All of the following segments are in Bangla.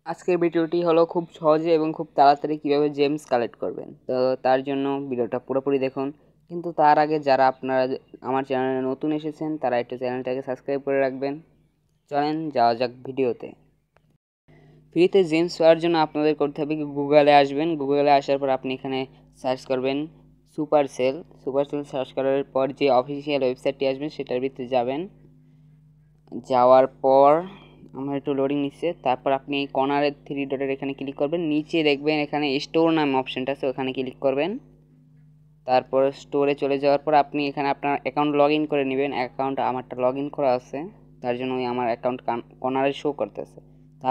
আজকের ভিডিওটি হলো খুব সহজে এবং খুব তাড়াতাড়ি কিভাবে জেমস কালেক্ট করবেন। তো তার জন্য ভিডিওটা পুরোপুরি দেখুন। কিন্তু তার আগে যারা আপনারা আমার চ্যানেলে নতুন এসেছেন তারা একটু চ্যানেলটাকে সাবস্ক্রাইব করে রাখবেন। চলেন যাওয়া যাক ভিডিওতে। ফ্রিতে জেমস পাওয়ার জন্য আপনাদের করতে হবে কি, গুগলে আসবেন। গুগলে আসার পর আপনি এখানে সার্চ করবেন সুপারসেল। সুপারসেল সার্চ করার পর যে অফিসিয়াল ওয়েবসাইটটি আসবেন সেটার ভিতরে যাবেন। যাওয়ার পর আমার একটু লোডিং নিচ্ছে। তারপর আপনি এই কর্নারের 3 ডটের এখানে ক্লিক করবেন। নিচে দেখবেন এখানে স্টোর নাম অপশনটা আছে, ওখানে ক্লিক করবেন। তারপর স্টোরে চলে যাওয়ার পর আপনি এখানে আপনার অ্যাকাউন্ট লগ ইন করে নেবেন। অ্যাকাউন্ট আমারটা লগ ইন করা আছে, তার জন্য আমার অ্যাকাউন্ট কর্নারে শো করতেছে। তো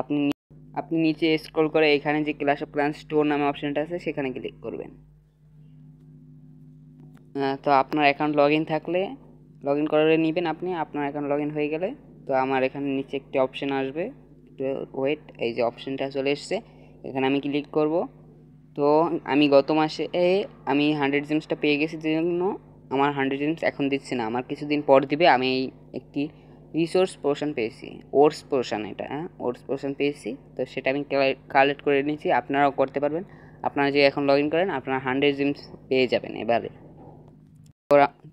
আপনি নিচে স্ক্রল করে এখানে যে ক্লাস অফ ক্লান্স স্টোর নামে অপশনটা আছে সেখানে ক্লিক করবেন। তো আপনার অ্যাকাউন্ট লগ ইন থাকলে লগ ইন করে নেবেন আপনি। আপনার অ্যাকাউন্ট লগ ইন হয়ে গেলে তো আমার এখানে নিচে একটি অপশন আসবে, একটু ওয়েট, এই যে অপশনটা চলে এসছে, এখানে আমি ক্লিক করব। তো আমি গত মাসে আমি 100 জেমসটা পেয়ে গেছি, জন্য আমার 100 জেমস এখন দিচ্ছে না, আমার কিছুদিন পর দিবে। আমি একটি রিসোর্স পোর্শন পেয়েছি, ওর্স পোর্শন, এটা ওর্স পোর্শন পেয়েছি। তো সেটা আমি কালেক্ট করে নিয়েছি, আপনারাও করতে পারবেন। আপনারা যে এখন লগ ইন করেন আপনারা 100 জেমস পেয়ে যাবেন এবারে।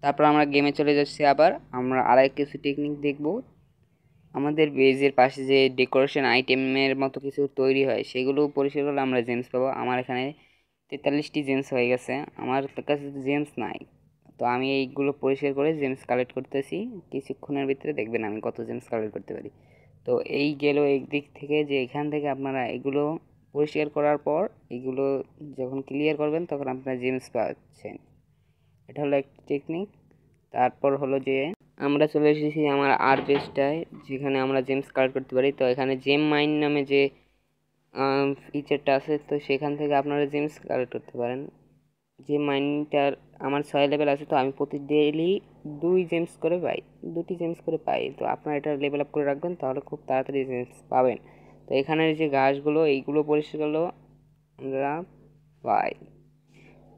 তারপর আমরা গেমে চলে যাচ্ছি। আবার আমরা আরেক কিছু টেকনিক দেখব। আমাদের বেজের পাশে যে ডেকোরেশন আইটেমের মতো কিছু তৈরি হয় সেগুলো পরিষ্কার করলে আমরা জেমস পাবো। আমার এখানে 43টি জেমস হয়ে গেছে, আমার কাছে জেমস নাই। তো আমি এইগুলো পরিষ্কার করে জেমস কালেক্ট করতেছি। কিছুক্ষণের ভিতরে দেখবেন আমি কত জেমস কালেক্ট করতে পারি। তো এই গেল একদিক থেকে, যে এখান থেকে আপনারা এগুলো পরিষ্কার করার পর এগুলো যখন ক্লিয়ার করবেন তখন আপনারা জেমস পাচ্ছেন। এটা হলো একটি টেকনিক। তারপর হলো যে আমরা চলে এসেছি আমার আর পেজটায়, যেখানে আমরা জেমস কালেক্ট করতে পারি। তো এখানে জেম মাইন নামে যে ফিচারটা আছে, তো সেখান থেকে আপনারা জেমস কালেক্ট করতে পারেন। যে মাইনটার আমার 6 লেভেল আছে, তো আমি প্রতি ডেইলি 2 জেমস করে পাই, 2টি জেমস করে পাই। তো আপনারা এটা লেভেল আপ করে রাখবেন, তাহলে খুব তাড়াতাড়ি জেমস পাবেন। তো এখানের যে গাছগুলো এইগুলো পরিষ্কার করলেও আমরা পাই।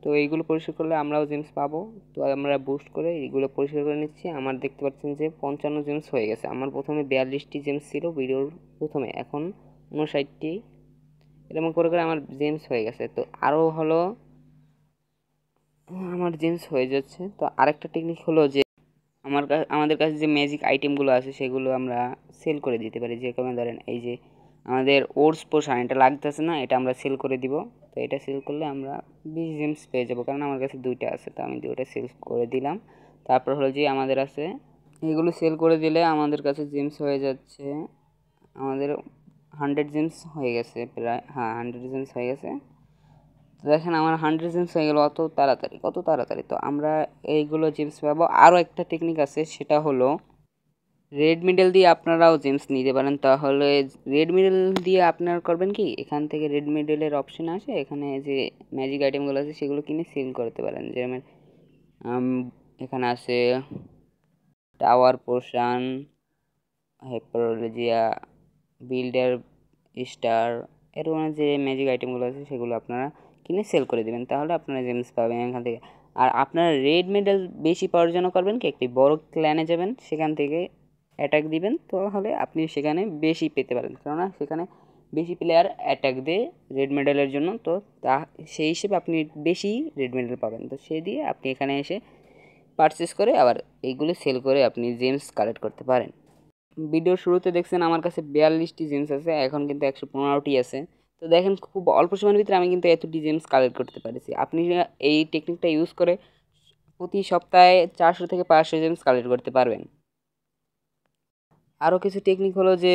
তো এইগুলো পরিষ্কার করলে আমরাও জেমস পাবো। তো আমরা বুস্ট করে এইগুলো পরিষ্কার করে নিচ্ছি। আমার দেখতে পাচ্ছেন যে 55 জেমস হয়ে গেছে। আমার প্রথমে 42টি জেমস ছিল ভিডিওর প্রথমে, এখন 59টি। এরকম করে করে আমার জেমস হয়ে গেছে। তো আরও হলো আমার জেমস হয়ে যাচ্ছে। তো আরেকটা টেকনিক হলো যে আমাদের কাছে যে ম্যাজিক আইটেমগুলো আছে সেগুলো আমরা সেল করে দিতে পারি। যেরকম ধরেন এই যে আমাদের ওর্স পোশান, এটা লাগতেছে না, এটা আমরা সেল করে দিব। তো এটা সেল করলে আমরা 20 জেমস পেয়ে যাবো, কারণ আমার কাছে 2টা আছে। তো আমি 2টা সেল করে দিলাম। তারপর হলো যে আমাদের আছে এগুলো সেল করে দিলে আমাদের কাছে জেমস হয়ে যাচ্ছে, আমাদের 100 জেমস হয়ে গেছে প্রায়, হ্যাঁ 100 জেমস হয়ে গেছে। তো দেখেন আমার 100 জেমস হয়ে গেল অত তাড়াতাড়ি, কত তাড়াতাড়ি। তো আমরা এইগুলো জেমস পাবো। আরও একটা টেকনিক আছে, সেটা হলো রেড মিডল দিয়ে আপনারাও জেমস নিতে পারেন। তাহলে রেড মিডল দিয়ে আপনারা করবেন কি, এখান থেকে রেড মিডলের অপশন আসে, এখানে যে ম্যাজিক আইটেমগুলো আছে সেগুলো কিনে সেল করতে পারেন। যেমন এখানে আছে টাওয়ার পোশন, হাইপারোলজিয়া, বিল্ডার স্টার, এরকম যে ম্যাজিক আইটেমগুলো আছে সেগুলো আপনারা কিনে সেল করে দেবেন, তাহলে আপনারা জেমস পাবেন এখান থেকে। আর আপনারা রেড মেডেল বেশি পাওয়ার জন্য করবেন কি, একটি বড় ক্ল্যানে যাবেন, সেখান থেকে অ্যাটাক দিবেন, তাহলে আপনি সেখানে বেশি পেতে পারেন, কেননা সেখানে বেশি প্লেয়ার অ্যাটাক দেয় রেড মেডেলের জন্য। তো তা সেই হিসেবে আপনি বেশি রেড মেডেল পাবেন। তো সে দিয়ে আপনি এখানে এসে পারচেস করে আবার এইগুলো সেল করে আপনি জেমস কালেক্ট করতে পারেন। ভিডিওর শুরুতে দেখছেন আমার কাছে 42টি জেমস আছে, এখন কিন্তু 115টি আছে। তো দেখেন খুব অল্প সময়ের ভিতরে আমি কিন্তু এতটি জেমস কালেক্ট করতে পারছি। আপনি এই টেকনিকটা ইউজ করে প্রতি সপ্তাহে 400 থেকে 500 জেমস কালেক্ট করতে পারবেন। আরও কিছু টেকনিক হলো যে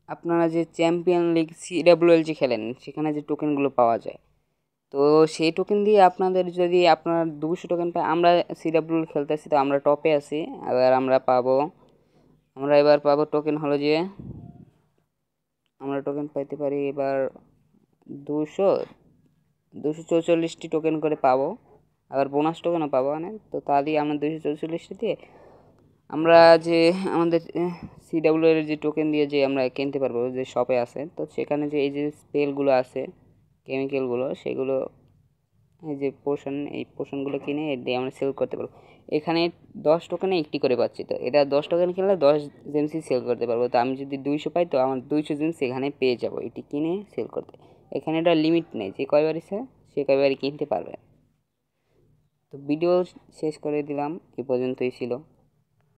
আপনারা যে চ্যাম্পিয়ন লিগ CWLG খেলেন, সেখানে যে টোকেনগুলো পাওয়া যায়, তো সেই টোকেন দিয়ে আপনাদের যদি আপনার 200 টোকেন পায়, আমরা CWL খেলতেছি তো আমরা টপে আছি। আমরা এবার পাবো টোকেন হলো যে আমরা টোকেন পাইতে পারি এবার 200 244টি টোকেন করে পাবো, আবার বোনাস টোকেনও পাবো অনেক। তো তা দিয়ে আমরা 244টি দিয়ে আমরা যে আমাদের CW এর যে টোকেন দিয়ে যে আমরা কিনতে পারবো, যে শপে আছে, তো সেখানে যে এই যে স্পেলগুলো আছে, কেমিক্যালগুলো, সেগুলো এই যে পোশন, এই পোশনগুলো কিনে দিয়ে আমরা সেল করতে পারবো। এখানে 10 টোকেনে একটি করে পাচ্ছি, তো এটা 10 টোকেন কিনলে 10 জেমসি সেল করতে পারবো। তো আমি যদি 200 পাই তো আমার 200 জেমসি এখানে পেয়ে যাব এটি কিনে সেল করতে। এখানে এটা লিমিট নেই, যে কয়বার ইচ্ছা সে কয়বারই কিনতে পারবে। তো ভিডিও শেষ করে দিলাম, এ পর্যন্তই ছিল।